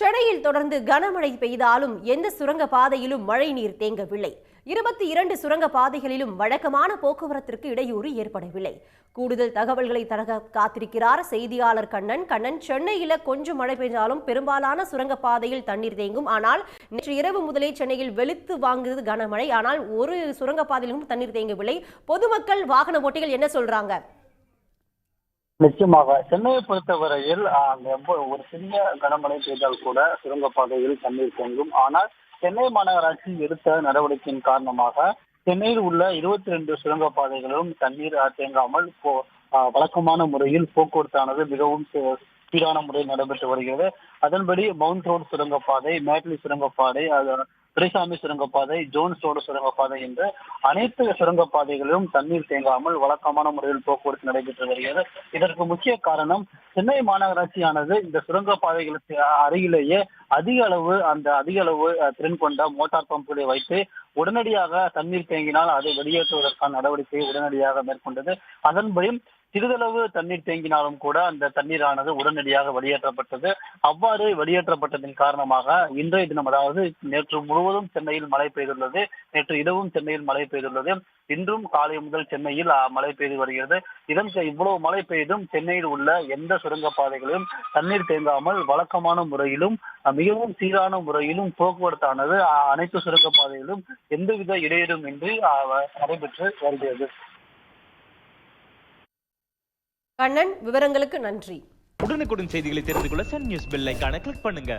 சென்னையில் தொடர்ந்து கனமழை பெய்தாலும் எந்த சுரங்க பாதையிலும் மழை நீர் தேங்கவில்லை. 22 சுரங்க பாதைகளிலும் வழக்கமான போக்குவரத்திற்கு இடையூறு ஏற்படவில்லை. கூடுதல் தகவல்களை தர காத்திருக்கிறார் செய்தியாளர் கண்ணன். சென்னையில கொஞ்சம் மழை பெய்தாலும் பெரும்பாலான சுரங்க பாதையில் தண்ணீர் தேங்கும். ஆனால் நேற்று இரவு முதலே சென்னையில் வெளுத்து வாங்குது கனமழை. ஆனால் ஒரு சுரங்க பாதையிலும் தண்ணீர் தேங்கவில்லை. பொதுமக்கள், வாகன ஓட்டிகள் என்ன சொல்றாங்க? நிச்சயமாக சென்னையை பொறுத்தவரையில் ஒரு சிறிய கனமழை பெய்தால் கூட சுரங்கப்பாதையில் தண்ணீர் தேங்கும். ஆனால் சென்னை மாநகராட்சி எடுத்த நடவடிக்கையின் காரணமாக சென்னையில் உள்ள 22 சுரங்கப்பாதைகளிலும் தண்ணீர் தேங்காமல் வழக்கமான முறையில் போக்குவரத்தானது மிகவும் சீரான முறையில் நடைபெற்று வருகிறது. அதன்படி மவுண்ட் ரோடு சுரங்கப்பாதை, மேட்லி சுரங்கப்பாதை, துரைசாமி சுரங்கப்பாதை, ஜோன்ஸ் ரோடு சுரங்கப்பாதை என்று அனைத்து சுரங்கப்பாதைகளிலும் தண்ணீர் தேங்காமல் வழக்கமான முறையில் போக்குவரத்து நடைபெற்று வருகிறது. இதற்கு முக்கிய காரணம் சென்னை மாநகராட்சியானது இந்த சுரங்கப்பாதைகளுக்கு அருகிலேயே அதிக அளவு திறன் கொண்ட மோட்டார் பம்புகளை வைத்து உடனடியாக தண்ணீர் தேங்கினால் அதை வெளியேற்றுவதற்கான நடவடிக்கையை உடனடியாக மேற்கொண்டது. அதன்படி சிறிதளவு தண்ணீர் தேங்கினாலும் கூட அந்த தண்ணீரானது உடனடியாக வெளியேற்றப்பட்டது. அவ்வாறு வெளியேற்றப்பட்டதன் காரணமாக இன்றைய தினம், அதாவது நேற்று முழுவதும் சென்னையில் மழை பெய்துள்ளது, நேற்று இரவும் சென்னையில் மழை பெய்துள்ளது, இன்றும் காலை முதல் சென்னையில் மழை பெய்து வருகிறது. இவ்வளவு மழை பெய்தும் சென்னையில் உள்ள எந்த சுரங்கப்பாதைகளிலும் தண்ணீர் தேங்காமல் வழக்கமான முறையிலும் மிகவும் சீரான முறையிலும் போக்குவரத்தானது அனைத்து சுரங்கப்பாதைகளிலும் எந்தவித இடையூறும் இன்றி நடைபெற்று வருகிறது. கண்ணன், விவரங்களுக்கு நன்றி. உடனுக்குடன் செய்திகளை தெரிந்து கொள்ள சன் நியூஸ் பெல் ஐகானை கிளிக் பண்ணுங்க.